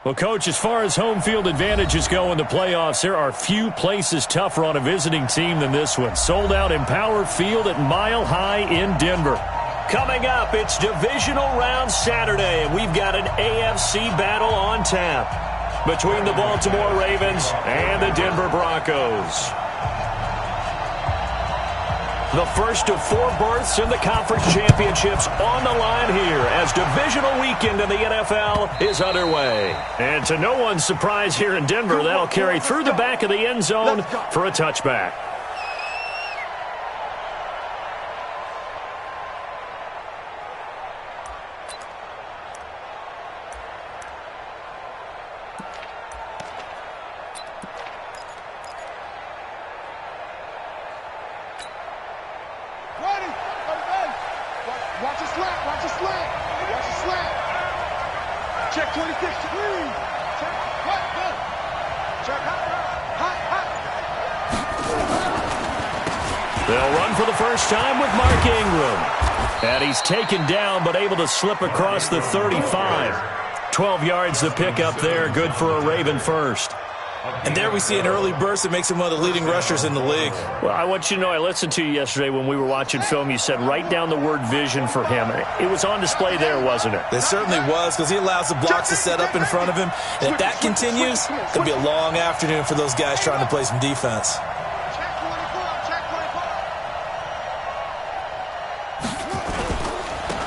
Well, Coach, as far as home field advantages go in the playoffs, there are few places tougher on a visiting team than this one. Sold out Empower Field at Mile High in Denver. Coming up, it's Divisional Round Saturday, and we've got an AFC battle on tap between the Baltimore Ravens and the Denver Broncos. The first of 4 berths in the conference championships on the line here as divisional weekend in the NFL is underway. And to no one's surprise here in Denver, that'll carry through the back of the end zone for a touchback. They'll run for the first time with Mark Ingram. And he's taken down but able to slip across the 35. 12 yards to pick up there. Good for a Raven first. And there we see an early burst that makes him one of the leading rushers in the league. Well, I want you to know, I listened to you yesterday when we were watching film. You said write down the word vision for him. It was on display there, wasn't it? It certainly was, because he allows the blocks to set up in front of him. And if that continues, it'll be a long afternoon for those guys trying to play some defense.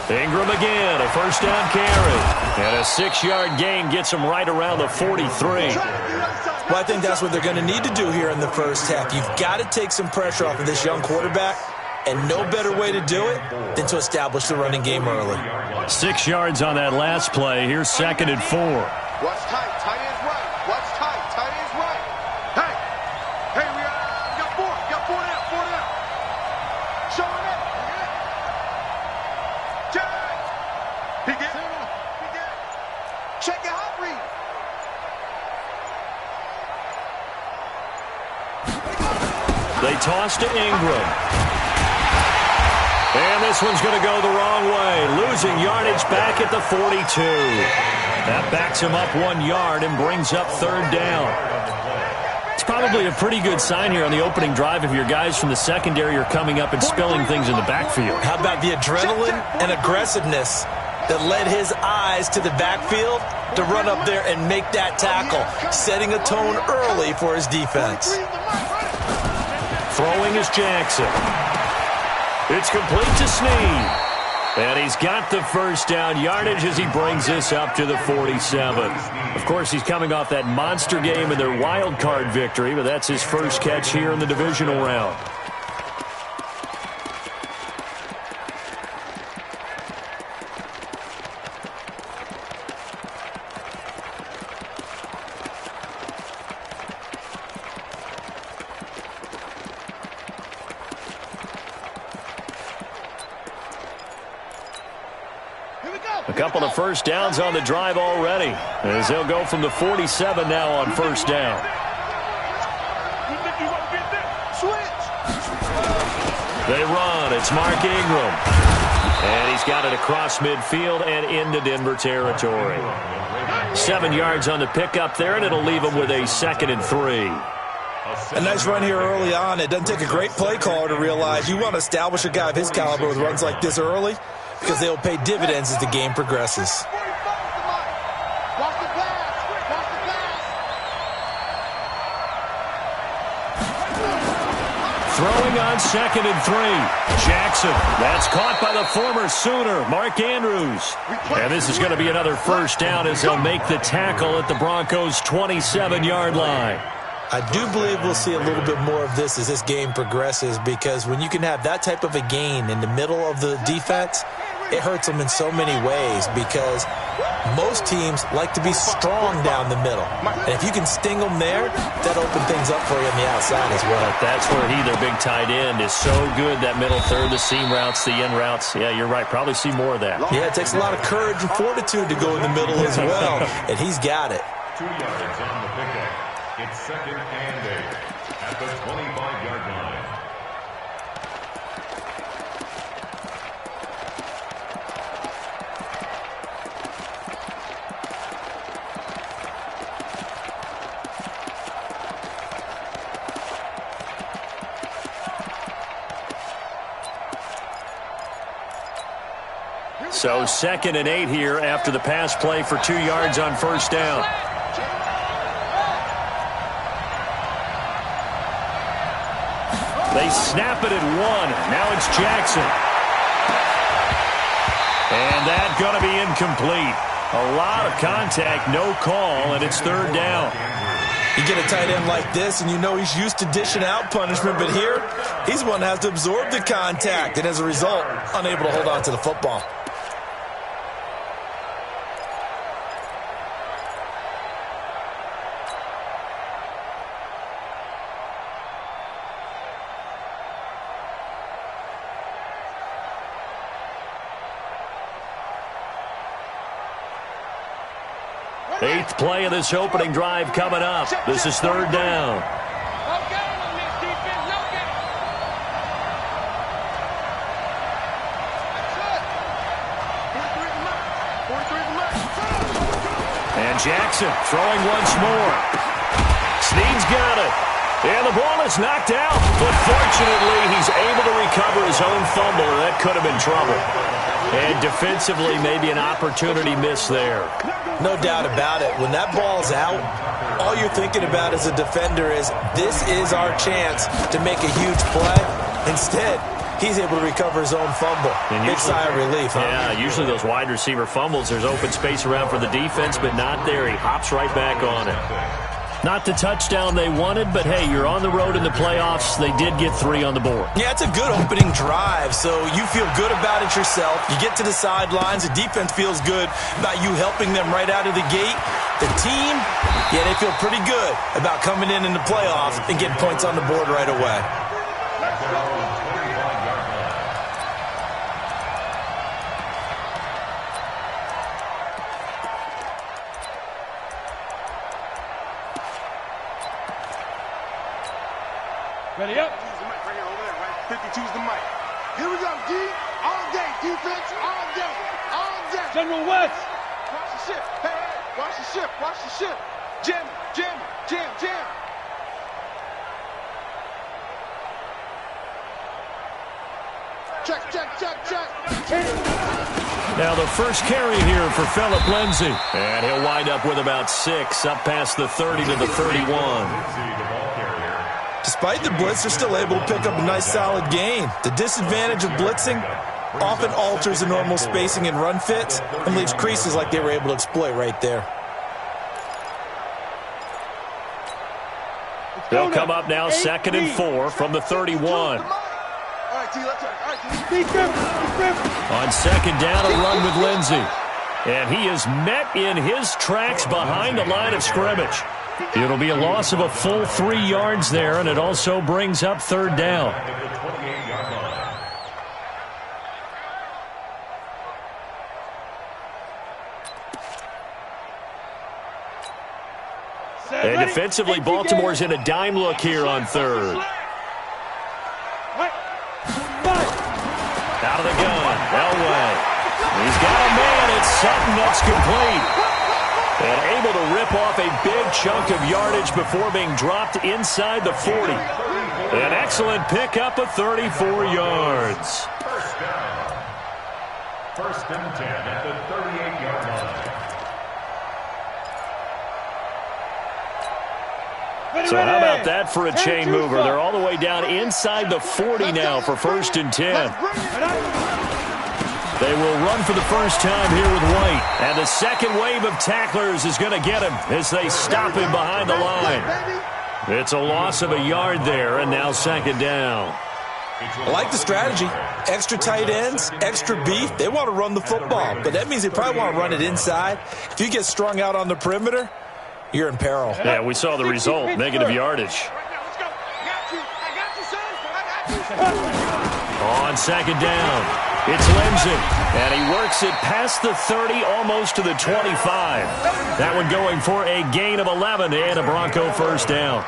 Ingram again, a first down carry. And a 6-yard gain gets him right around the 43. Well, I think that's what they're going to need to do here in the first half. You've got to take some pressure off of this young quarterback, and no better way to do it than to establish the running game early. 6 yards on that last play. Here's 2nd and 4. Watch tight, tight ends right. Watch tight, tight ends right. Hey, we got 4 down. Show it up. He get it. Check your hot read. They toss to Ingram. And this one's going to go the wrong way. Losing yardage back at the 42. That backs him up 1 yard and brings up 3rd down. It's probably a pretty good sign here on the opening drive if your guys from the secondary are coming up and spilling things in the backfield. How about the adrenaline and aggressiveness that led his eyes to the backfield to run up there and make that tackle, setting a tone early for his defense. Throwing is Jackson. It's complete to Snead. And he's got the first down yardage as he brings this up to the 47. Of course, he's coming off that monster game in their wild card victory, but that's his first catch here in the divisional round. A couple of first downs on the drive already, as they'll go from the 47 now on first down. They run. It's Mark Ingram. And he's got it across midfield and into Denver territory. 7 yards on the pickup there, and it'll leave him with a 2nd and 3. A nice run here early on. It doesn't take a great play caller to realize you want to establish a guy of his caliber with runs like this early, because they will pay dividends as the game progresses. Throwing on 2nd and 3. Jackson. That's caught by the former Sooner, Mark Andrews. And this is going to be another first down as they'll make the tackle at the Broncos' 27-yard line. I do believe we'll see a little bit more of this as this game progresses, because when you can have that type of a gain in the middle of the defense, it hurts them in so many ways, because most teams like to be strong down the middle. And if you can sting them there, that opens things up for you on the outside as well. But that's where he, their big tight end, is so good, that middle third, the seam routes, the in routes. Yeah, you're right. Probably see more of that. Yeah, it takes a lot of courage and fortitude to go in the middle as well, and he's got it. 2 yards on the pickup. It's 2nd and 8 at the 25-yard line. So 2nd and 8 here after the pass play for 2 yards on first down. They snap it at 1. Now it's Jackson. And that's going to be incomplete. A lot of contact, no call, and it's 3rd down. You get a tight end like this, and you know he's used to dishing out punishment, but here, he's one that has to absorb the contact, and as a result, unable to hold on to the football. Eighth play of this opening drive coming up. This is 3rd down. And Jackson throwing once more. Snead's got it. And the ball is knocked out. But fortunately, he's able to recover his own fumble, and that could have been trouble. And defensively, maybe an opportunity miss there. No doubt about it. When that ball's out, all you're thinking about as a defender is, this is our chance to make a huge play. Instead, he's able to recover his own fumble. Big sigh of relief, huh? Yeah, usually those wide receiver fumbles, there's open space around for the defense, but not there. He hops right back on it. Not the touchdown they wanted, but hey, you're on the road in the playoffs. They did get 3 on the board. Yeah, it's a good opening drive, so you feel good about it yourself. You get to the sidelines. The defense feels good about you helping them right out of the gate. The team, yeah, they feel pretty good about coming in the playoffs and getting points on the board right away. Ready up. Choose the mic right here over there, right? 50, choose the mic. Here we go, D. All day. Defense, all day. All day. General West. Watch the ship. Hey, hey. Watch the ship. Watch the ship. Jam, jam, jam, jam. Check, check, check, check. Now the first carry here for Phillip Lindsay. And he'll wind up with about 6, up past the 30 to the 31. Despite the blitz, they're still able to pick up a nice, solid gain. The disadvantage of blitzing often alters the normal spacing and run fits and leaves creases like they were able to exploit right there. They'll come up now 2nd and 4 from the 31. On 2nd down, a run with Lindsay. And he is met in his tracks behind the line of scrimmage. It'll be a loss of a full 3 yards there, and it also brings up 3rd down. And defensively, Baltimore's in a dime look here on 3rd. Out of the gun, Elway. He's got a man. It's Sutton that's complete. And able to rip off a big chunk of yardage before being dropped inside the 40. An excellent pickup of 34 yards. First down. 1st and 10 at the 38-yard line. So how about that for a chain mover? They're all the way down inside the 40 now for 1st and 10. They will run for the first time here with White. And the second wave of tacklers is going to get him as they stop him behind the line. It's a loss of a yard there, and now 2nd down. I like the strategy. Extra tight ends, extra beef. They want to run the football, but that means they probably want to run it inside. If you get strung out on the perimeter, you're in peril. Yeah, we saw the result, negative yardage. On 2nd down. It's Lindsay, and he works it past the 30, almost to the 25. That one going for a gain of 11 and a Bronco first down.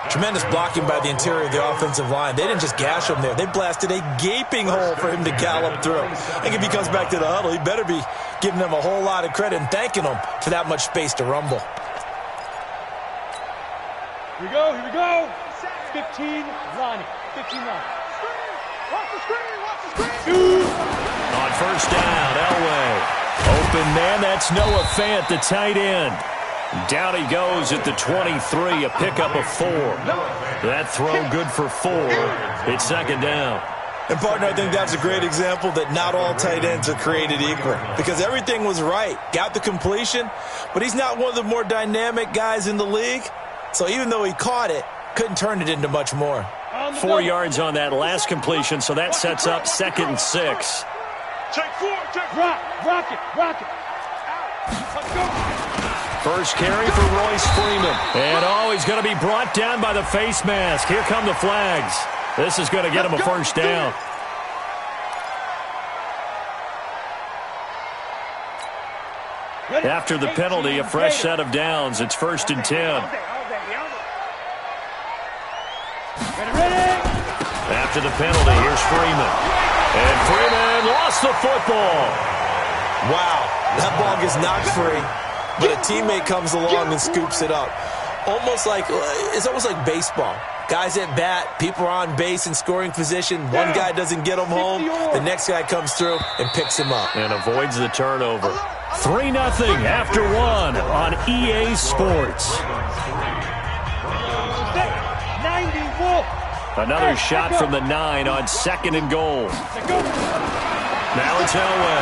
Tremendous blocking by the interior of the offensive line. They didn't just gash him there. They blasted a gaping hole for him to gallop through. I think if he comes back to the huddle, he better be giving them a whole lot of credit and thanking them for that much space to rumble. Here we go, here we go. 15, Lonnie. 15, Lonnie. Watch the screen, watch the screen. On first down. Elway. Open man, that's Noah Fant, the tight end. Down he goes at the 23, a pickup of 4. That throw good for 4. It's second down. And, partner, I think that's a great example that not all tight ends are created equal because everything was right. Got the completion, but he's not one of the more dynamic guys in the league. So even though he caught it, couldn't turn it into much more. 4 yards on that last completion, so that sets up 2nd and 6. Check 4, check Rock it. Let's go. First carry for Royce Freeman. And, he's going to be brought down by the face mask. Here come the flags. This is going to get him a first down. After the penalty, a fresh set of downs. It's 1st and 10. After the penalty, here's Freeman. And Freeman lost the football. Wow, that ball gets knocked free, but a teammate comes along and scoops it up. It's almost like baseball. Guys at bat, people are on base in scoring position. One guy doesn't get him home. The next guy comes through and picks him up. And avoids the turnover. 3-0 after 1 on EA Sports. 90 Another shot from the 9 on 2nd and goal. Now it's Elway.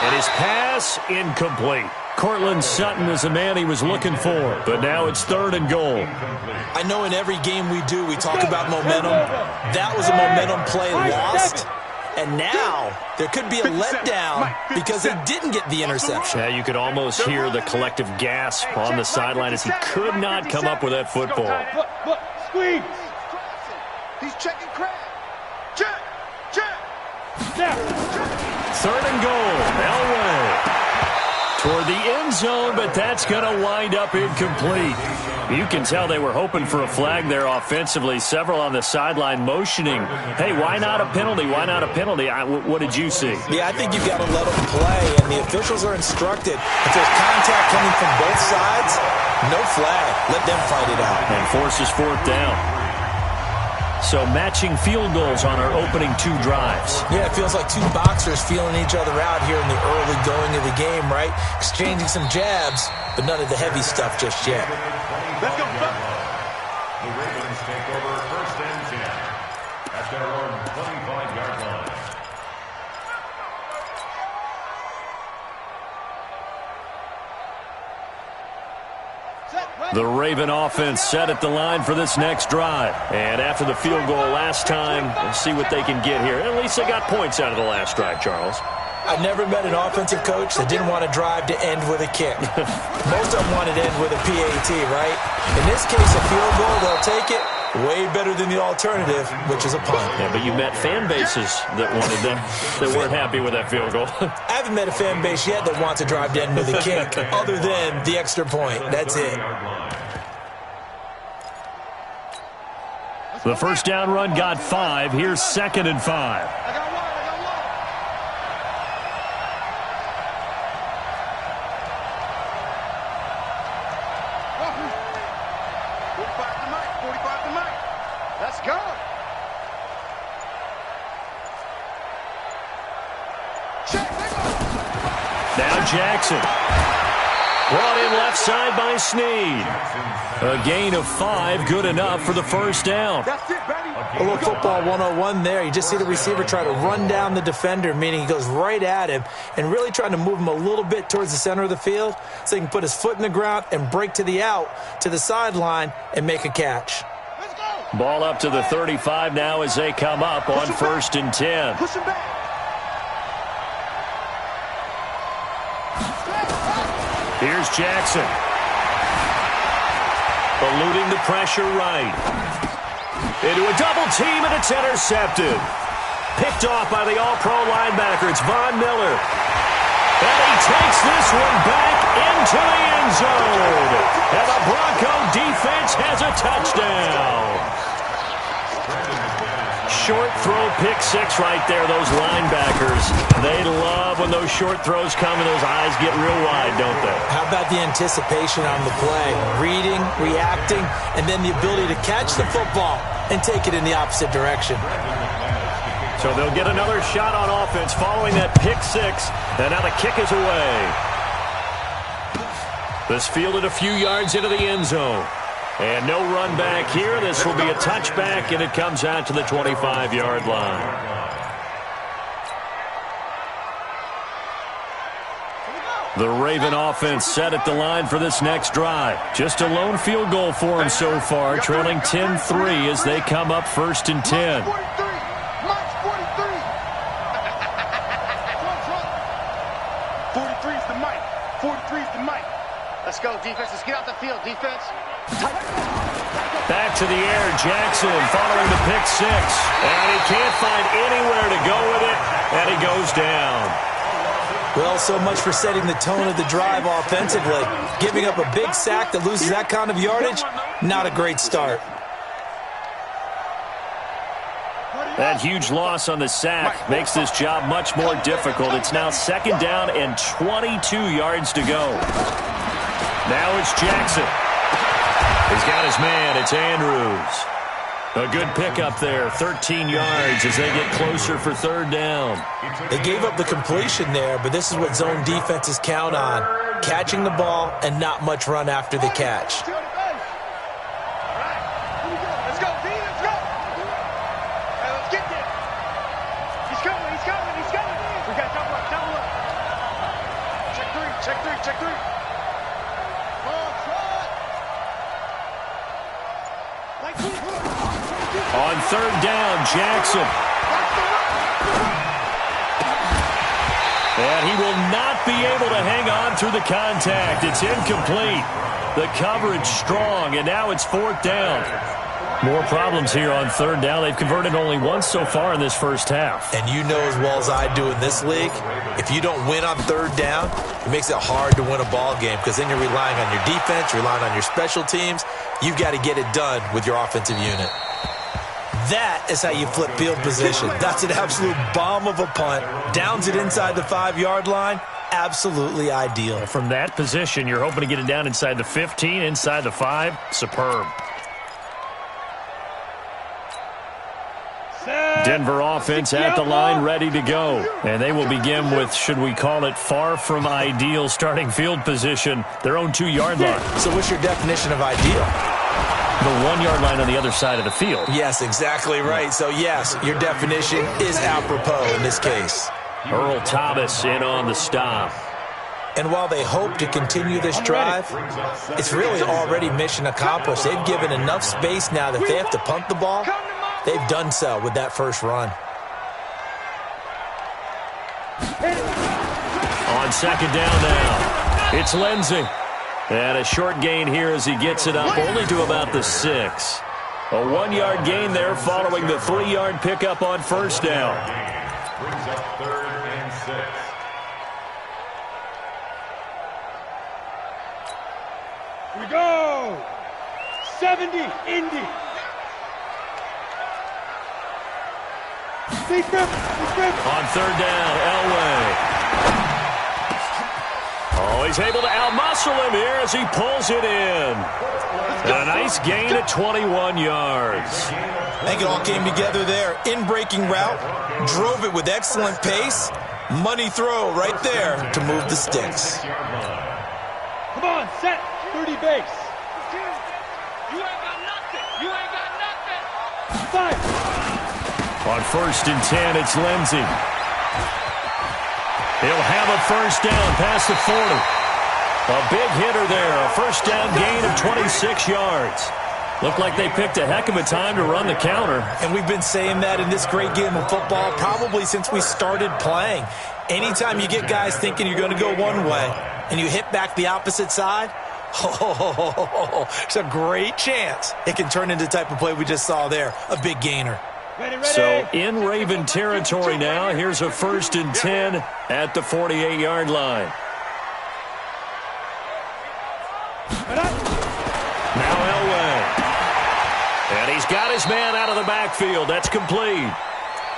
And his pass incomplete. Cortland Sutton is the man he was looking for, but now it's 3rd and goal. I know in every game we do, we talk about momentum. That was a momentum play lost, and now there could be a letdown because they didn't get the interception. Yeah, you could almost hear the collective gasp on the sideline as he could not come up with that football. Look, squeeze. He's checking crab. Check. 3rd and goal. Elway toward the end zone, but that's going to wind up incomplete. You can tell they were hoping for a flag there offensively. Several on the sideline motioning, hey, why not a penalty? Why not a penalty? What did you see? Yeah, I think you've got to let them play, and the officials are instructed. If there's contact coming from both sides, no flag. Let them fight it out. And forces 4th down. So matching field goals on our opening 2 drives. Yeah, it feels like 2 boxers feeling each other out here in the early going of the game, right? Exchanging some jabs, but none of the heavy stuff just yet. Let's go. The Ravens take over 1st and 10 at their own 25-yard line. The Raven offense set at the line for this next drive. And after the field goal last time, we'll see what they can get here. At least they got points out of the last drive, Charles. I've never met an offensive coach that didn't want to drive to end with a kick. Most of them wanted to end with a PAT, right? In this case, a field goal, they'll take it. Way better than the alternative, which is a punt. Yeah, but you met fan bases that wanted them, that weren't happy with that field goal. I haven't met a fan base yet that wants to drive to end with a kick, other than the extra point. That's it. The first down run got 5. Here's 2nd and 5. Now Jackson. Brought in left side by Snead. A gain of 5, good enough for the first down. That's it, baby. A little football 101 there. You just see the receiver try to run down the defender, meaning he goes right at him and really trying to move him a little bit towards the center of the field so he can put his foot in the ground and break to the out, to the sideline, and make a catch. Let's go. Ball up to the 35 now as they come up on 1st and 10. Push him back. Here's Jackson. Eluding the pressure right. Into a double team, and it's intercepted. Picked off by the all-pro linebacker. It's Von Miller. And he takes this one back into the end zone. And the Bronco defense has a touchdown. Short throw, pick 6 right there, those linebackers. They love when those short throws come and those eyes get real wide, don't they? How about the anticipation on the play? Reading, reacting, and then the ability to catch the football and take it in the opposite direction. So they'll get another shot on offense following that pick six. And now the kick is away. This fielded a few yards into the end zone. And no run back here. This will be a touchback, and it comes out to the 25-yard line. The Raven offense set at the line for this next drive. Just a lone field goal for them so far, trailing 10-3 as they come up 1st and 10. 43 is the mic. 43 is the mic. Let's go, defense. Let's get out the field, defense. Back to the air, Jackson following the pick six. And he can't find anywhere to go with it, and he goes down. Well, so much for setting the tone of the drive offensively. Giving up a big sack that loses that kind of yardage, not a great start. That huge loss on the sack makes this job much more difficult. It's now 2nd down and 22 yards to go. Now it's Jackson. He's got his man. It's Andrews. A good pickup there, 13 yards as they get closer for 3rd down. They gave up the completion there, but this is what zone defenses count on. Catching the ball and not much run after the catch. Let's go, D. Let's go. Let's get there. He's coming. He's coming. He's coming. We got double up. Double up. Check three. Check three. Check three. On 3rd down, Jackson. And he will not be able to hang on through the contact. It's incomplete. The coverage strong, and now it's 4th down. More problems here on 3rd down. They've converted only once so far in this first half. And you know as well as I do in this league, if you don't win on 3rd down, it makes it hard to win a ball game because then you're relying on your defense, relying on your special teams. You've got to get it done with your offensive unit. That is how you flip field position. That's an absolute bomb of a punt. Downs it inside the 5-yard line. Absolutely ideal. From that position, you're hoping to get it down inside the 15, inside the 5. Superb. Denver offense at the line, ready to go. And they will begin with, should we call it, far from ideal starting field position, their own 2-yard line. So what's your definition of ideal? The 1-yard line on the other side of the field. Yes, exactly right. So, yes, your definition is apropos in this case. Earl Thomas in on the stop. And while they hope to continue this drive, it's really already mission accomplished. They've given enough space now that if they have to punt the ball, they've done so with that first run. On 2nd down now, it's Lindsey. And a short gain here as he gets it up only to about the 6. A 1-yard gain there following the 3-yard pickup on 1st down. Brings up 3rd and 6. We go. 70, Indy. On 3rd down, Elway. Oh, he's able to outmuscle him here as he pulls it in. And a nice gain at 21 yards. I think it all came together there. In-breaking route, drove it with excellent pace. Money throw right there to move the sticks. Come on, set. 30 base. You ain't got nothing. You ain't got nothing. 5. On 1st and 10, it's Lindsey. He'll have a 1st down past the 40. A big hitter there. A 1st down gain of 26 yards. Looked like they picked a heck of a time to run the counter. And we've been saying that in this great game of football probably since we started playing. Anytime you get guys thinking you're going to go one way and you hit back the opposite side, it's a great chance it can turn into the type of play we just saw there. A big gainer. Ready. So in Raven territory now, here's a 1st and 10 at the 48-yard line. Now Elway. And he's got his man out of the backfield. That's complete.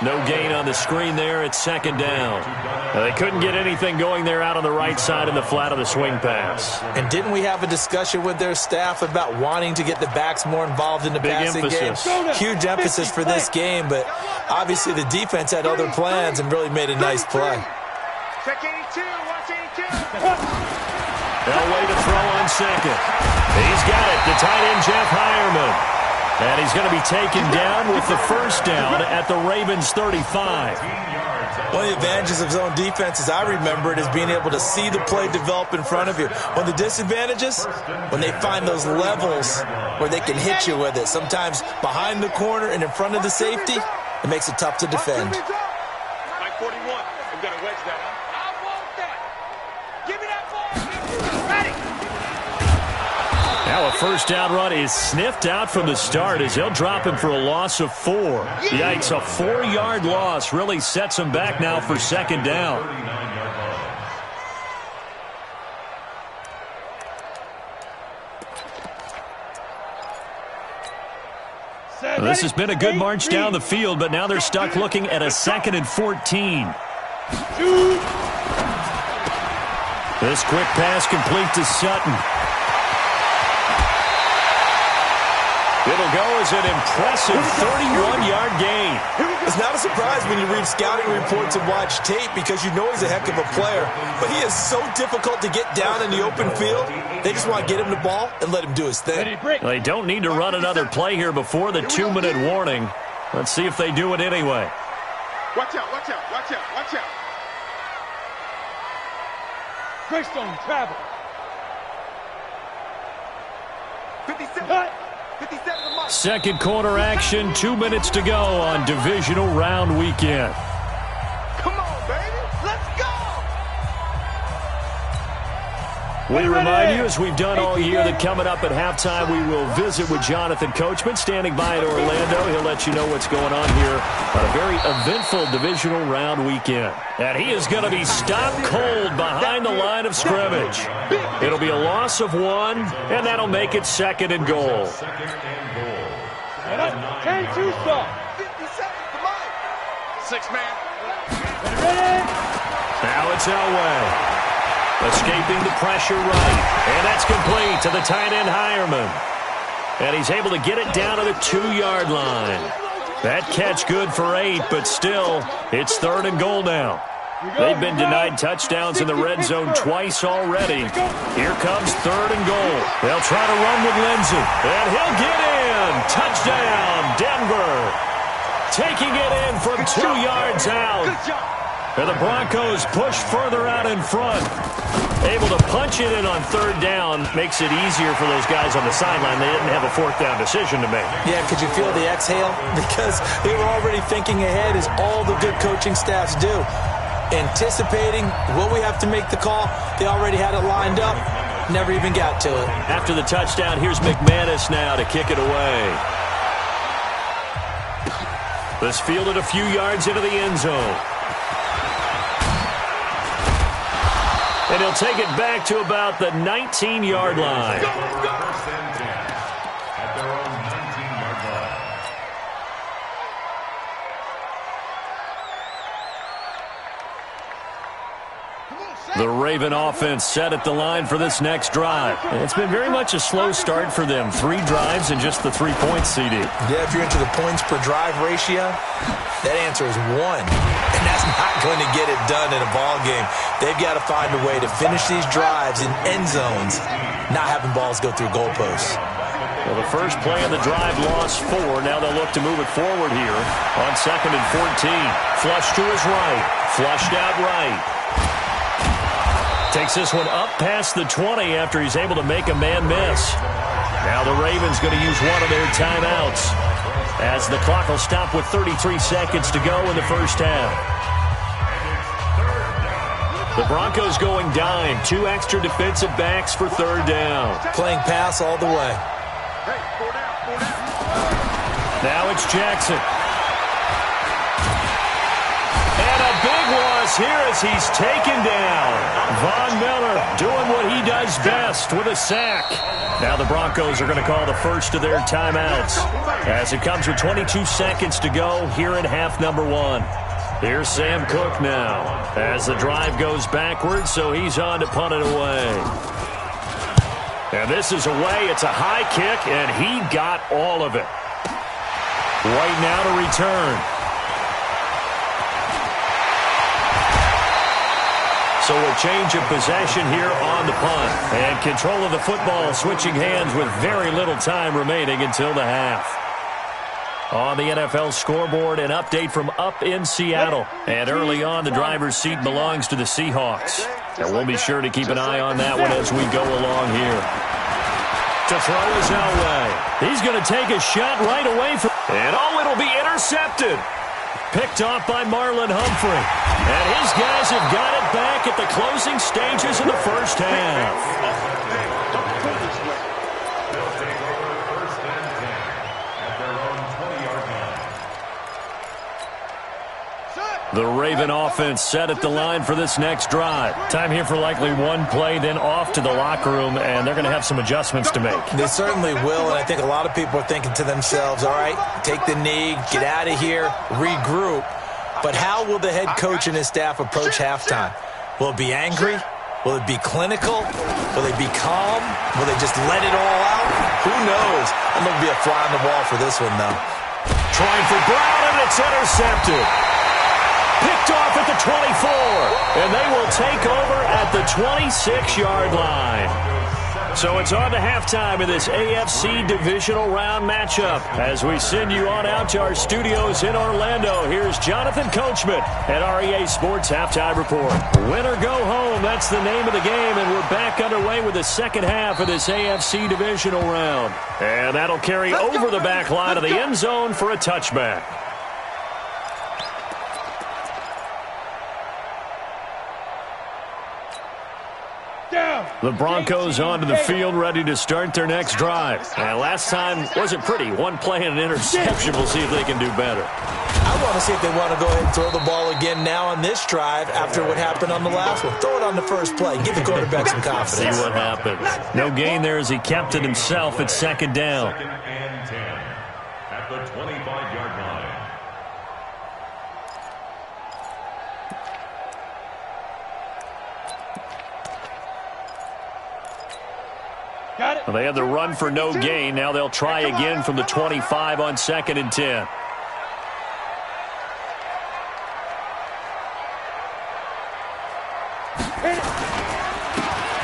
No gain on the screen there. It's second down. They couldn't get anything going there out on the right side in the flat of the swing pass. And didn't we have a discussion with their staff about wanting to get the backs more involved in the passing game? Huge emphasis for this game, but obviously the defense had other plans and really made a nice play. Check 82, watch 82. They'll wait to throw on second. He's got it, the tight end, Jeff Hireman. And he's going to be taken down with the first down at the Ravens' 35. One of the advantages of zone defense, as I remember it, is being able to see the play develop in front of you. One of the disadvantages, when they find those levels where they can hit you with it, sometimes behind the corner and in front of the safety, it makes it tough to defend. Mike 41, I'm going to wedge that. I want that. Give me that ball. Ready. Now a first down run is sniffed out from the start as they'll drop him for a loss of 4. Yikes, a 4-yard loss really sets him back now for second down. This has been a good march down the field, but now they're stuck looking at a 2nd and 14. This quick pass complete to Sutton. It'll go as an impressive 31-yard gain. It's not a surprise when you read scouting reports and watch tape because you know he's a heck of a player, but he is so difficult to get down in the open field. They just want to get him the ball and let him do his thing. They don't need to run another play here before the 2-minute warning. Let's see if they do it anyway. Watch out, watch out, watch out, watch out. Greystone travel. 57. Cut. 57 to Mike. Second quarter action, 2 minutes to go on Divisional Round Weekend. Come on, baby. Let's go. We remind you, as we've done all year, that coming up at halftime, we will visit with Jonathan Coachman, standing by in Orlando. He'll let you know what's going on here on a very eventful Divisional Round Weekend. And he is going to be stopped cold behind the line of scrimmage. It'll be a loss of 1, and that'll make it 2nd and goal. 10-2 stop. 50 seconds to Mike. 6 man. Ready? Now it's Elway. Escaping the pressure right. And that's complete to the tight end, Hireman. And he's able to get it down to the 2-yard line. That catch good for 8, but still, it's 3rd and goal now. They've been denied touchdowns in the red zone twice already. Here comes 3rd and goal. They'll try to run with Lindsey. And he'll get in. Touchdown, Denver. Taking it in from 2 yards out. And the Broncos push further out in front. Able to punch it in on 3rd down. Makes it easier for those guys on the sideline. They didn't have a 4th down decision to make. Yeah, could you feel the exhale? Because they were already thinking ahead, as all the good coaching staffs do. Anticipating, will we have to make the call? They already had it lined up. Never even got to it. After the touchdown, here's McManus now to kick it away. This fielded a few yards into the end zone. And he'll take it back to about the 19-yard line. First and 10 at their own 19-yard line. The Raven offense set at the line for this next drive. And it's been very much a slow start for them. 3 drives and just the 3 points, CD. Yeah, if you're into the points per drive ratio, that answer is 1. And that's not going to get it done in a ball game. They've got to find a way to finish these drives in end zones, not having balls go through goalposts. Well, the first play of the drive lost 4. Now they'll look to move it forward here on 2nd and 14. Flush to his right. Flushed out right. Takes this one up past the 20 after he's able to make a man miss. Now the Ravens going to use one of their timeouts as the clock will stop with 33 seconds to go in the first half. The Broncos going dime. 2 extra defensive backs for 3rd down. Playing pass all the way. Hey, 4 down, 4 down. Now it's Jackson. And a big one loss here as he's taken down. Von Miller doing what he does best with a sack. Now the Broncos are going to call the first of their timeouts as it comes with 22 seconds to go here in half number 1. Here's Sam Cook now as the drive goes backwards, so he's on to punt it away. And this is away. It's a high kick, and he got all of it. Right now to return. So a change of possession here on the punt. And control of the football switching hands with very little time remaining until the half. On the NFL scoreboard, an update from up in Seattle. And early on, the driver's seat belongs to the Seahawks. And we'll be sure to keep an eye on that one as we go along here. To throw is Elway. He's going to take a shot right away from... And it'll be intercepted. Picked off by Marlon Humphrey. And his guys have got it back at the closing stages of the first half. They'll take over first and 10 at their own 20-yard line. The Raven offense set at the line for this next drive. Time here for likely one play, then off to the locker room, and they're going to have some adjustments to make. They certainly will, and I think a lot of people are thinking to themselves, all right, take the knee, get out of here, regroup. But how will the head coach and his staff approach halftime? Will it be angry? Will it be clinical? Will they be calm? Will they just let it all out? Who knows? I'm going to be a fly on the wall for this one, though. Trying for Brown, and it's intercepted. Picked off at the 24, and they will take over at the 26-yard line. So it's on to halftime of this AFC Divisional Round matchup. As we send you on out to our studios in Orlando, here's Jonathan Coachman at REA Sports Halftime Report. Win or go home, that's the name of the game, and we're back underway with the second half of this AFC Divisional Round. And that'll carry over the back line of the end zone for a touchback. The Broncos onto the field, ready to start their next drive. And last time wasn't pretty. One play and an interception. We'll see if they can do better. I want to see if they want to go ahead and throw the ball again now on this drive after what happened on the last one. Throw it on the first play. Give the quarterback some confidence. See what happens. No gain there as he kept it himself at second down. Second and 10 at the 25-yard line. Got it. Well, they had the run for no gain. Now they'll try again from the 25 on second and 10.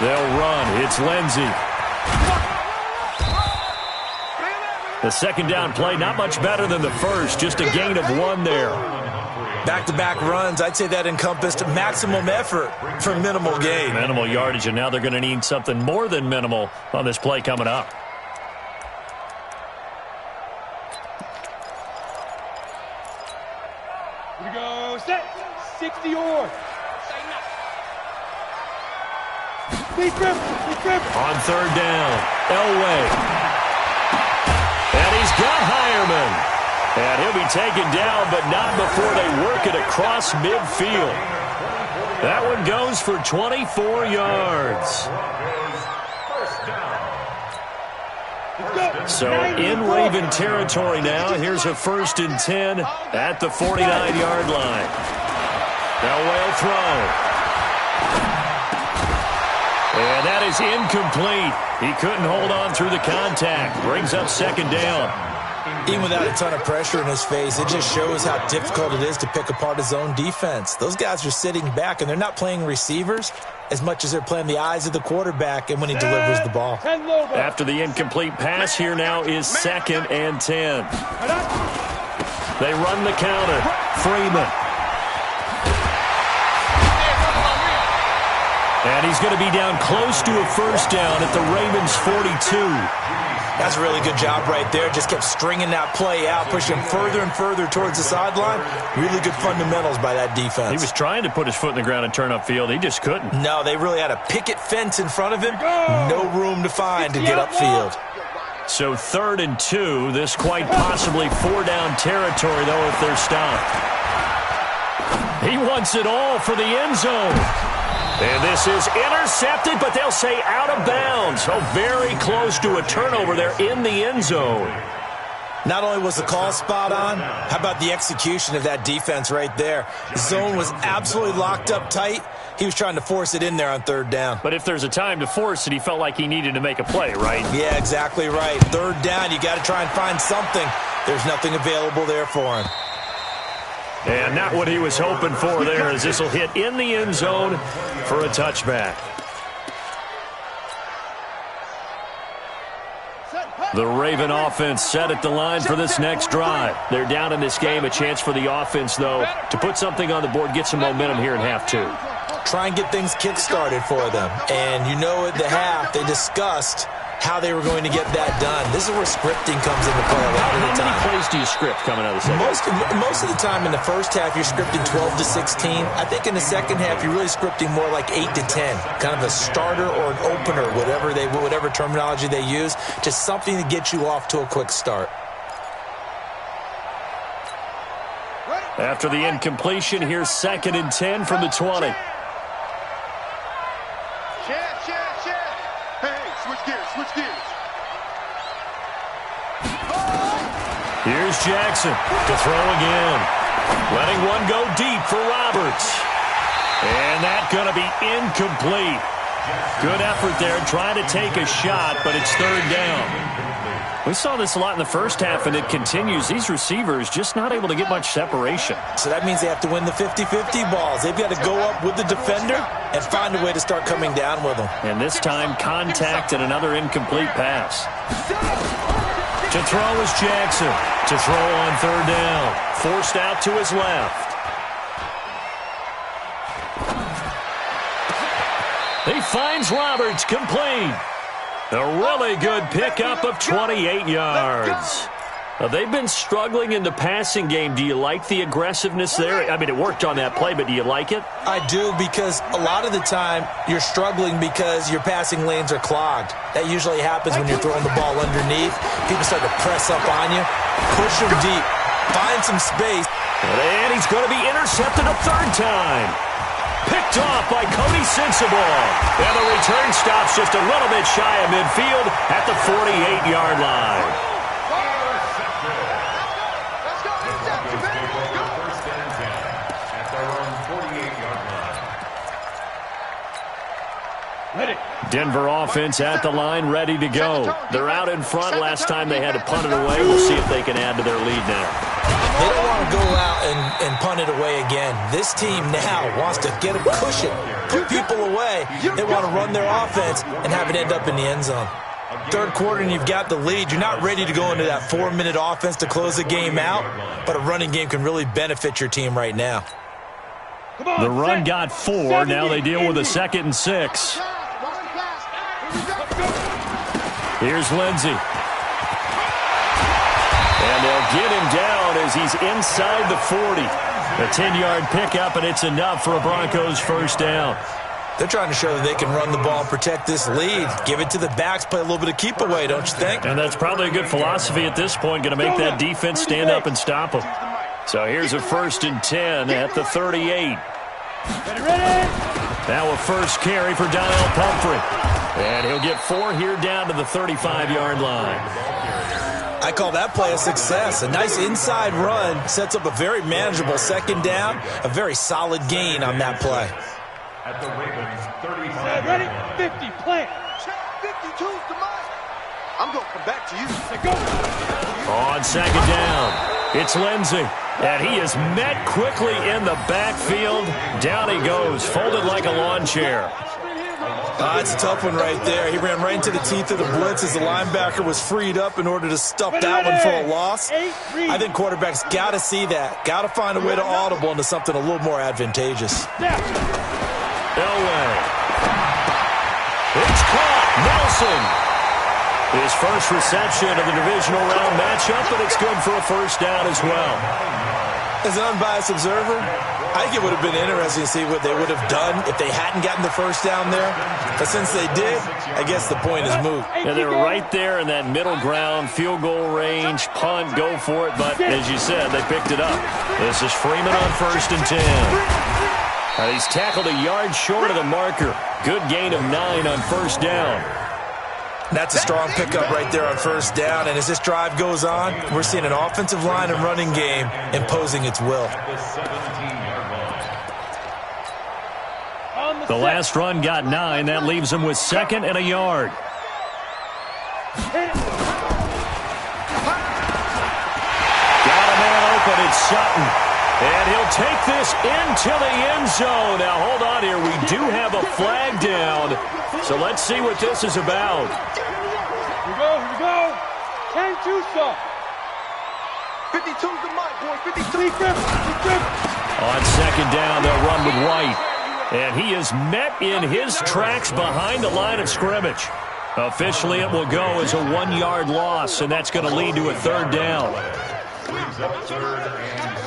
They'll run. It's Lindsey. The second down play, not much better than the first. Just a gain of 1 there. Back-to-back runs, I'd say that encompassed maximum effort for minimal gain. Minimal yardage, and now they're going to need something more than minimal on this play coming up. Here we go. Set. 60 or. On third down, Elway. And he's got Hireman. And he'll be taken down, but not before they work it across midfield. That one goes for 24 yards. So in Raven territory now. Here's a 1st and 10 at the 49-yard line. Elway will throw. And that is incomplete. He couldn't hold on through the contact. Brings up second down. Even without a ton of pressure in his face, it just shows how difficult it is to pick apart his own defense. Those guys are sitting back, and they're not playing receivers as much as they're playing the eyes of the quarterback and when he delivers the ball. After the incomplete pass, here now is 2nd and 10. They run the counter. Freeman. And he's going to be down close to a first down at the Ravens' 42. That's a really good job right there. Just kept stringing that play out, pushing further and further towards the sideline. Really good fundamentals by that defense. He was trying to put his foot in the ground and turn upfield. He just couldn't. No, they really had a picket fence in front of him. No room to find to get upfield. So 3rd and 2. This quite possibly 4-down territory, though, if they're stopped. He He wants it all for the end zone. And this is intercepted, but they'll say out of bounds. Oh, very close to a turnover there in the end zone. Not only was the call spot on, how about the execution of that defense right there? The zone was absolutely locked up tight. He was trying to force it in there on third down. But if there's a time to force it, he felt like he needed to make a play, right? Yeah, exactly right. Third down, you got to try and find something. There's nothing available there for him. And not what he was hoping for there, as this will hit in the end zone for a touchback. The Raven offense set at the line for this next drive. They're down in this game. A chance for the offense, though, to put something on the board, get some momentum here in half two. Try and get things kick-started for them. And you know at the half, they discussed how they were going to get that done. This is where scripting comes into play a lot of the time. How many plays do you script coming out of the second? Most of the time in the first half, you're scripting 12 to 16. I think in the second half, you're really scripting more like 8 to 10. Kind of a starter or an opener, whatever terminology they use. Just something to get you off to a quick start. After the incompletion, here's 2nd and 10 from the 20. Here's Jackson to throw again. Letting one go deep for Roberts. And that's going to be incomplete. Good effort there trying to take a shot, but it's third down. We saw this a lot in the first half, and it continues. These receivers just not able to get much separation. So that means they have to win the 50-50 balls. They've got to go up with the defender and find a way to start coming down with them. And this time, contact and another incomplete pass. To throw is Jackson. To throw on third down. Forced out to his left. He finds Roberts complete. A really good pickup of 28 yards. They've been struggling in the passing game. Do you like the aggressiveness there? I mean, it worked on that play, but do you like it? I do, because a lot of the time you're struggling because your passing lanes are clogged. That usually happens when you're throwing the ball underneath. People start to press up on you, push them deep, find some space. And he's going to be intercepted a third time. Picked off by Cody Sensabaugh. And the return stops just a little bit shy of midfield at the 48-yard line. Denver offense at the line, ready to go. They're out in front. Last time they had to punt it away. We'll see if they can add to their lead now. They don't want to go out and punt it away again. This team now wants to get a cushion, put people away. They want to run their offense and have it end up in the end zone. Third quarter and you've got the lead. You're not ready to go into that 4-minute offense to close the game out, but a running game can really benefit your team right now. The run got 4. Now they deal with a 2nd and 6. Here's Lindsey. And they'll get him down as he's inside the 40. A 10-yard pickup, and it's enough for a Broncos first down. They're trying to show that they can run the ball and protect this lead. Give it to the backs, play a little bit of keep away, don't you think? And that's probably a good philosophy at this point, going to make that defense stand up and stop them. So here's a 1st and 10 at the 38. Now a first carry for Donnell Pumphrey. And he'll get 4 here down to the 35-yard line. I call that play a success. A nice inside run sets up a very manageable 2nd down. A very solid gain on that play. At the Ravens 35. Ready? 50, plant. Check 52's the mark. I'm going to come back to you. Go. On 2nd down, it's Lindsey. And he is met quickly in the backfield. Down he goes, folded like a lawn chair. It's a tough one right there. He ran right into the teeth of the blitz as the linebacker was freed up in order to stuff that one for a loss. I think quarterbacks got to see that. Got to find a way to audible into something a little more advantageous. Elway. It's caught. Nelson. His first reception of the divisional round matchup, but it's good for a first down as well. As an unbiased observer, I think it would have been interesting to see what they would have done if they hadn't gotten the first down there. But since they did, I guess the point is moot. Yeah, they were right there in that middle ground, field goal range, punt, go for it. But as you said, they picked it up. This is Freeman on 1st and 10. He's tackled a yard short of the marker. Good gain of 9 on 1st down. That's a strong pickup right there on 1st down. And as this drive goes on, we're seeing an offensive line and running game imposing its will. The last run got 9. That leaves him with 2nd and a yard. Got a man open. It's Sutton. And he'll take this into the end zone. Now, hold on here. We do have a flag down. So let's see what this is about. Here we go. 10-2 stop. 52's the mic, boy. 52. On 2nd down, they'll run with White. And he is met in his tracks behind the line of scrimmage. Officially, it will go as a 1-yard loss, and that's going to lead to a 3rd down. Brings up 3rd and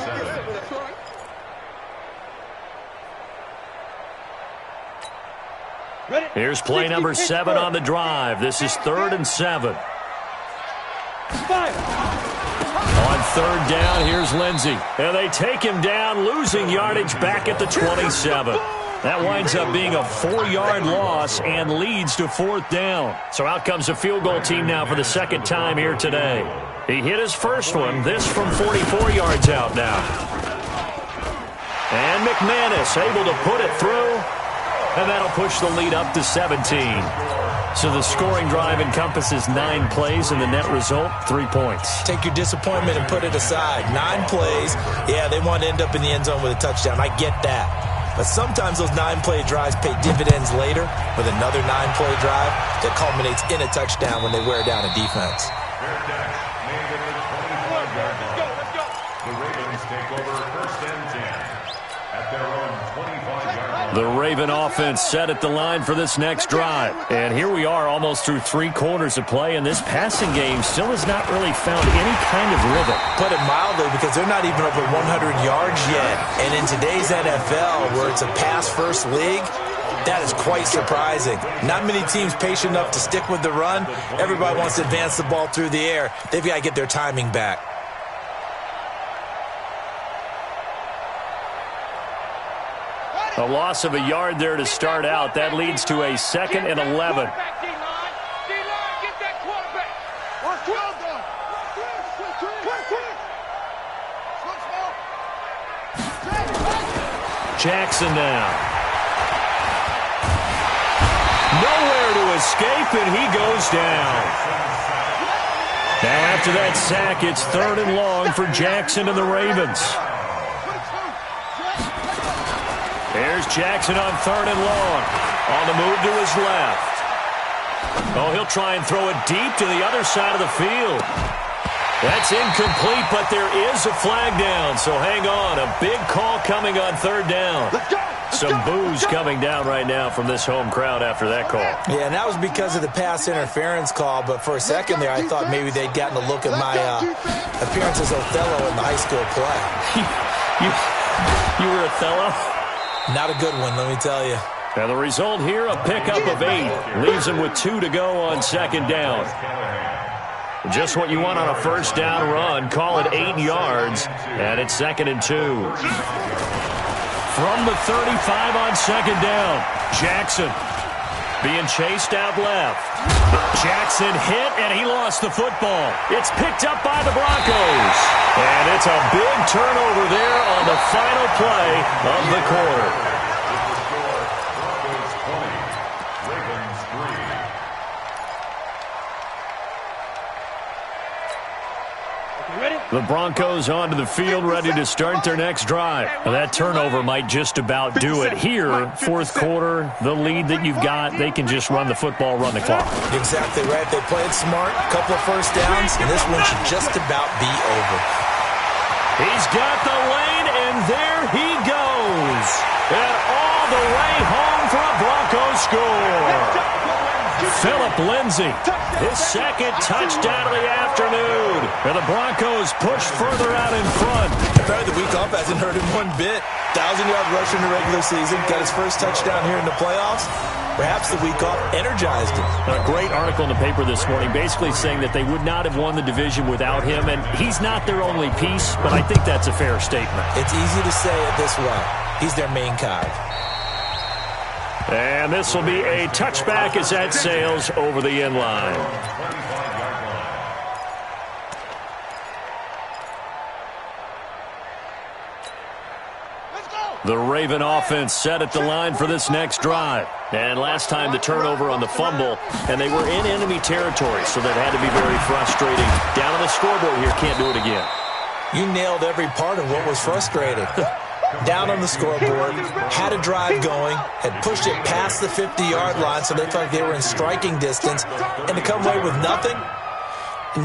7. Here's play number 7 on the drive. This is 3rd and 7. On 3rd down, here's Lindsey. And they take him down, losing yardage back at the 27. That winds up being a 4-yard loss and leads to 4th down. So out comes the field goal team now for the 2nd time here today. He hit his first one, this from 44 yards out now. And McManus able to put it through, and that'll push the lead up to 17. So the scoring drive encompasses 9 plays, and the net result, 3 points. Take your disappointment and put it aside. 9 plays. Yeah, they want to end up in the end zone with a touchdown. I get that. But sometimes those 9-play drives pay dividends later with another 9-play drive that culminates in a touchdown when they wear down a defense. The Ravens take over 1st and 10 at their own 25-yard line. The Raven offense set at the line for this next drive. And here we are almost through 3 quarters of play, and this passing game still has not really found any kind of rhythm. Put it mildly, because they're not even over 100 yards yet. And in today's NFL, where it's a pass-first league, that is quite surprising. Not many teams patient enough to stick with the run. Everybody wants to advance the ball through the air. They've got to get their timing back. A loss of a yard there to start out. That leads to a 2nd and 11. Jackson now. Nowhere to escape, and he goes down. Now after that sack, it's 3rd and long for Jackson and the Ravens. Here's Jackson on 3rd and long. On the move to his left. Oh, he'll try and throw it deep to the other side of the field. That's incomplete, but there is a flag down, so hang on. A big call coming on 3rd down. Some boos coming down right now from this home crowd after that call. Yeah, and that was because of the pass interference call, but for a second there I thought maybe they'd gotten a look at my appearance as Othello in the high school play. You were Othello? Not a good one, let me tell you. Now the result here, a pickup of 8. Leaves him with 2 to go on 2nd down. Just what you want on a 1st down run. Call it 8 yards, and it's 2nd and 2. From the 35 on 2nd down, Jackson being chased out left. Jackson hit, and he lost the football. It's picked up by the Broncos. And it's a big turnover there on the final play of the quarter. The Broncos onto the field, ready to start their next drive. Well, that turnover might just about do it here. 4th quarter, the lead that you've got, they can just run the football, run the clock. Exactly right. They played smart, a couple of 1st downs, and this one should just about be over. He's got the lane, and there he goes. And all the way home for a Broncos score. Philip Lindsay, his 2nd touchdown of the afternoon. And the Broncos push further out in front. The week off hasn't hurt him one bit. 1,000-yard rusher in the regular season, got his first touchdown here in the playoffs. Perhaps the week off energized him. A great article in the paper this morning basically saying that they would not have won the division without him, and he's not their only piece, but I think that's a fair statement. It's easy to say it this way. He's their main cog. And this will be a touchback as that sails over the end line. The Raven offense set at the line for this next drive. And last time the turnover on the fumble, and they were in enemy territory, so that had to be very frustrating. Down on the scoreboard here, can't do it again. You nailed every part of what was frustrating. Down on the scoreboard, had a drive going, had pushed it past the 50-yard line, so they felt like they were in striking distance, and to come away with nothing,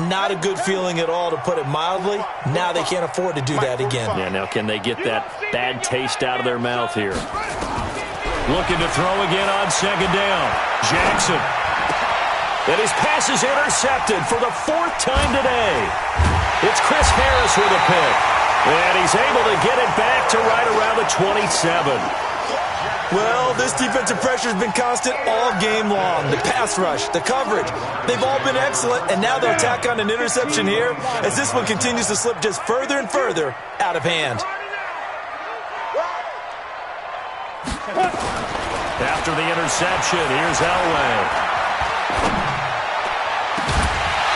not a good feeling at all, to put it mildly. Now they can't afford to do that again. Yeah, now can they get that bad taste out of their mouth here? Looking to throw again on second down. Jackson. And his pass is intercepted for the 4th time today. It's Chris Harris with a pick. And he's able to get it back to right around the 27. Well, this defensive pressure has been constant all game long. The pass rush, the coverage, they've all been excellent, and now they'll tack on an interception here as this one continues to slip just further and further out of hand. After the interception, here's Elway.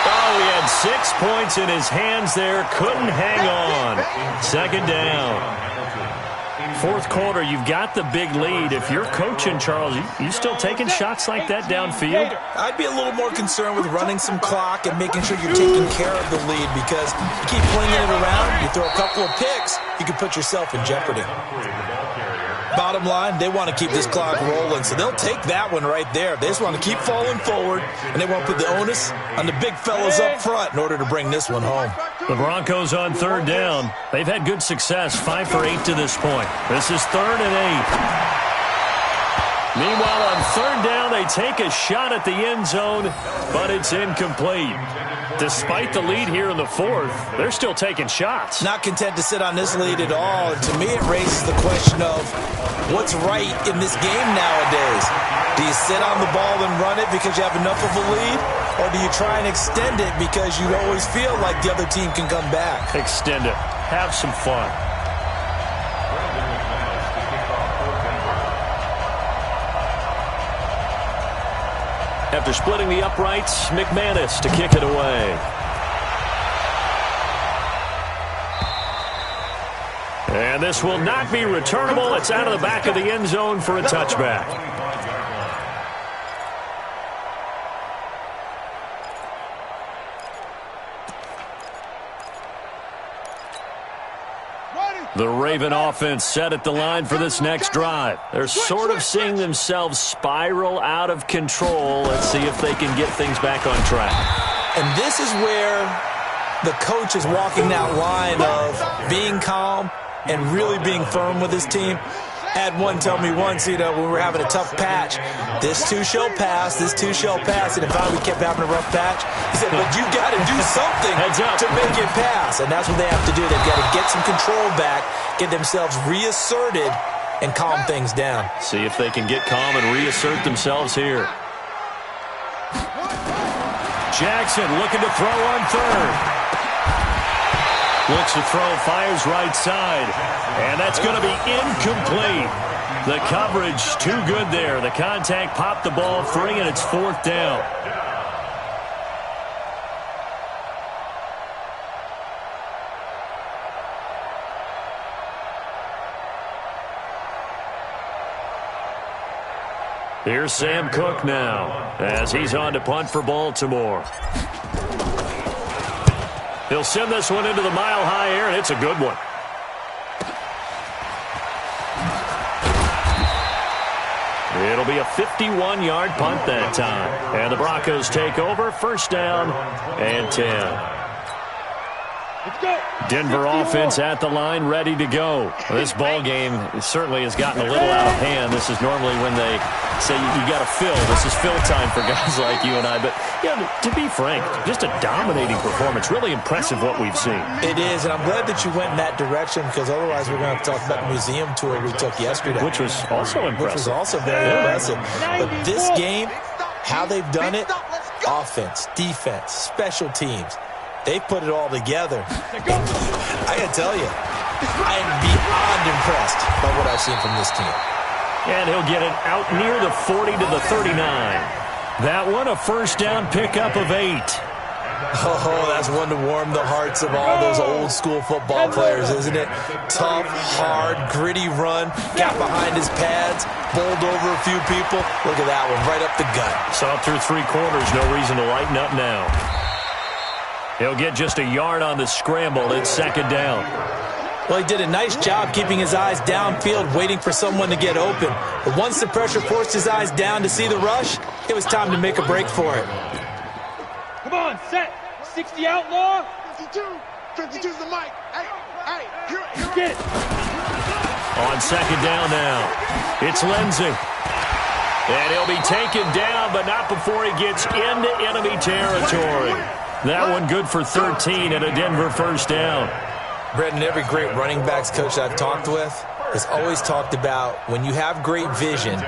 Oh, he had 6 points in his hands there. Couldn't hang on. Second down. Fourth quarter, you've got the big lead. If you're coaching, Charles, you still taking shots like that downfield? I'd be a little more concerned with running some clock and making sure you're taking care of the lead, because you keep flinging it around, you throw a couple of picks, you can put yourself in jeopardy. Bottom line, they want to keep this clock rolling, so they'll take that one right there. They just want to keep falling forward, and they want to put the onus on the big fellas up front in order to bring this one home. The Broncos on third down. They've had good success, 5 for 8 to this point. This is 3rd and 8. Meanwhile, on third down, they take a shot at the end zone, but it's incomplete. Despite the lead here in the 4th, they're still taking shots. Not content to sit on this lead at all. And to me, it raises the question of what's right in this game nowadays. Do you sit on the ball and run it because you have enough of a lead? Or do you try and extend it because you always feel like the other team can come back? Extend it. Have some fun. After splitting the uprights, McManus to kick it away. And this will not be returnable. It's out of the back of the end zone for a touchback. The Raven offense set at the line for this next drive. They're sort of seeing themselves spiral out of control. Let's see if they can get things back on track. And this is where the coach is walking that line of being calm and really being firm with his team. Had one tell me once, when we were having a tough patch, this too shall pass, this too shall pass. And if we kept having a rough patch, he said, but you got to do something to make it pass. And that's what they have to do. They've got to get some control back, get themselves reasserted, and calm things down. See if they can get calm and reassert themselves here. Jackson looking to throw on third. Looks to throw, fires right side. And that's going to be incomplete. The coverage too good there. The contact popped the ball free, and it's 4th down. Here's Sam Cook now as he's on to punt for Baltimore. He'll send this one into the mile-high air, and it's a good one. It'll be a 51-yard punt that time. And the Broncos take over, 1st down and 10. Denver offense at the line, ready to go. Well, this ball game certainly has gotten a little out of hand. This is normally when they say you got to fill. This is fill time for guys like you and I. But yeah, to be frank, just a dominating performance. Really impressive what we've seen. It is, and I'm glad that you went in that direction because otherwise we're going to have to talk about the museum tour we took yesterday. Which was also impressive. Which was also very impressive. But this game, how they've done it, offense, defense, special teams, they put it all together. I got to tell you, I am beyond impressed by what I've seen from this team. And he'll get it out near the 40 to the 39. That one, a first down pickup of 8. Oh, that's one to warm the hearts of all those old school football players, isn't it? Tough, hard, gritty run, got behind his pads, bowled over a few people. Look at that one, right up the gut. Saw through 3 quarters, no reason to lighten up now. He'll get just a yard on the scramble. It's second down. Well, he did a nice job keeping his eyes downfield, waiting for someone to get open. But once the pressure forced his eyes down to see the rush, it was time to make a break for it. Come on, set. 60 outlaw. 52. 52's the mic. Hey, here. Get it. On second down now, it's Lindsey. And he'll be taken down, but not before he gets into enemy territory. That one good for 13 and a Denver first down. Brendan, every great running backs coach I've talked with has always talked about when you have great vision,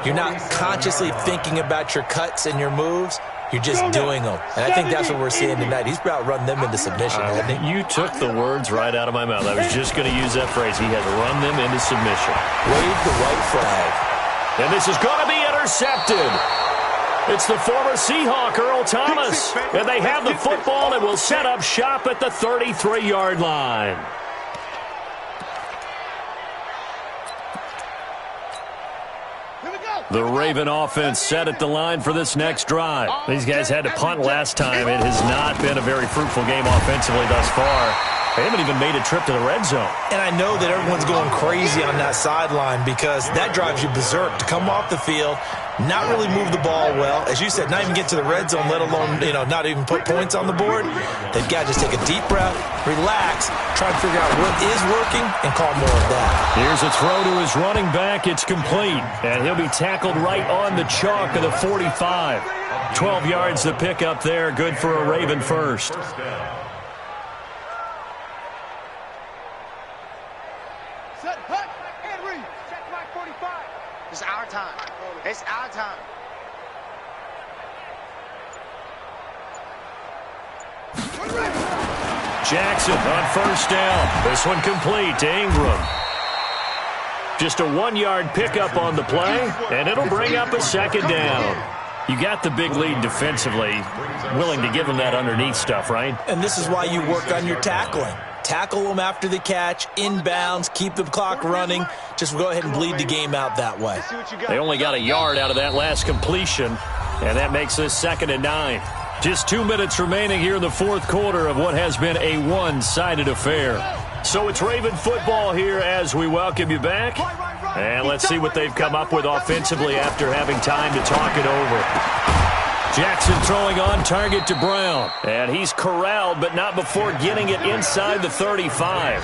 you're not consciously thinking about your cuts and your moves. You're just doing them. And I think that's what we're seeing tonight. He's about run them into submission, hasn't he? You took the words right out of my mouth. I was just going to use that phrase. He has run them into submission. Wave the white flag. And this is going to be intercepted. It's the former Seahawk, Earl Thomas. And they have the football and will set up shop at the 33-yard line. The Raven offense set at the line for this next drive. These guys had to punt last time. It has not been a very fruitful game offensively thus far. They haven't even made a trip to the red zone. And I know that everyone's going crazy on that sideline because that drives you berserk to come off the field, not really move the ball well. As you said, not even get to the red zone, let alone, not even put points on the board. They've got to just take a deep breath, relax, try to figure out what is working, and call more of that. Here's a throw to his running back. It's complete. And he'll be tackled right on the chalk of the 45. 12 yards to pick up there. Good for a Raven first. It's our time. It's our time. Jackson on first down. This one complete to Ingram. Just a 1-yard pickup on the play, and it'll bring up a second down. You got the big lead defensively, willing to give them that underneath stuff, right? And this is why you work on your tackling. Tackle them after the catch, inbounds, keep the clock running. Just go ahead and bleed the game out that way. They only got a yard out of that last completion, and that makes this 2nd and 9. Just 2 minutes remaining here in the fourth quarter of what has been a one-sided affair. So it's Raven football here as we welcome you back. And let's see what they've come up with offensively after having time to talk it over. Jackson throwing on target to Brown. And he's corralled, but not before getting it inside the 35.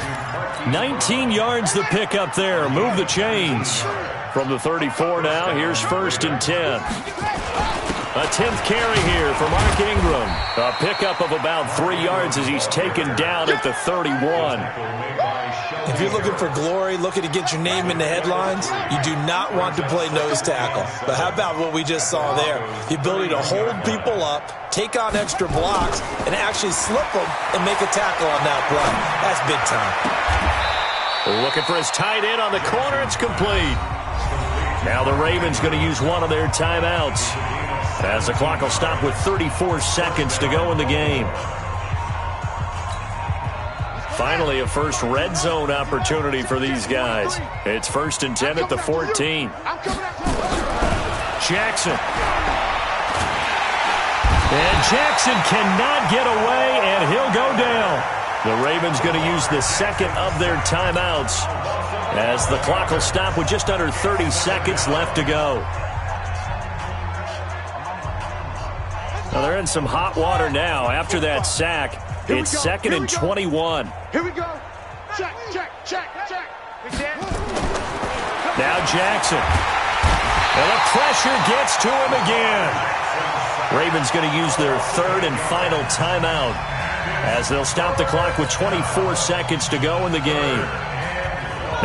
19 yards the pick up there. Move the chains. From the 34 now, here's 1st and 10. A 10th carry here for Mark Ingram. A pickup of about 3 yards as he's taken down at the 31. If you're looking for glory, looking to get your name in the headlines, you do not want to play nose tackle. But how about what we just saw there? The ability to hold people up, take on extra blocks, and actually slip them and make a tackle on that play. That's big time. Looking for his tight end on the corner. It's complete. Now the Ravens going to use one of their timeouts as the clock will stop with 34 seconds to go in the game. Finally, a first red zone opportunity for these guys. It's 1st and 10 at the 14. Jackson. And Jackson cannot get away, and he'll go down. The Ravens going to use the second of their timeouts as the clock will stop with just under 30 seconds left to go. Well, they're in some hot water now after that sack. It's second and 21. Here we go. Check. Now Jackson. And the pressure gets to him again. Ravens going to use their third and final timeout as they'll stop the clock with 24 seconds to go in the game.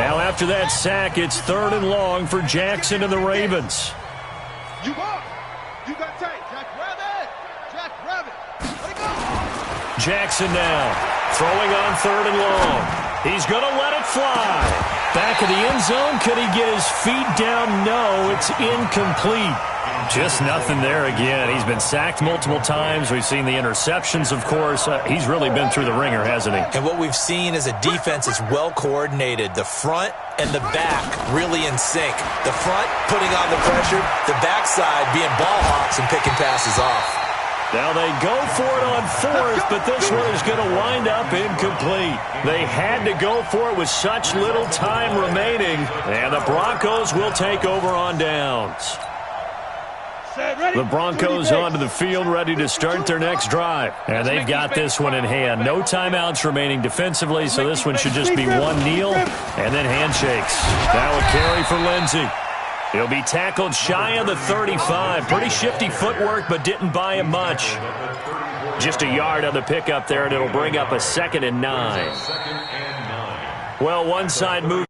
Now after that sack, it's third and long for Jackson and the Ravens. You up. You got tape. Jack Rabbit. Let it go. Jackson now throwing on third and long. He's going to let it fly. Back of the end zone. Could he get his feet down? No, it's incomplete. Just nothing there again. He's been sacked multiple times. We've seen the interceptions, of course. He's really been through the ringer, hasn't he? And what we've seen is a defense that's well coordinated. The front and the back really in sync. The front putting on the pressure, the backside being ball hawks and picking passes off. Now they go for it on fourth, but this one is going to wind up incomplete. They had to go for it with such little time remaining, and the Broncos will take over on downs. The Broncos onto the field ready to start their next drive. And they've got this one in hand. No timeouts remaining defensively, so this one should just be one kneel and then handshakes. Now a carry for Lindsey. He'll be tackled shy of the 35. Pretty shifty footwork, but didn't buy him much. Just a yard on the pickup there, and it'll bring up a 2nd and 9. Well, one side move.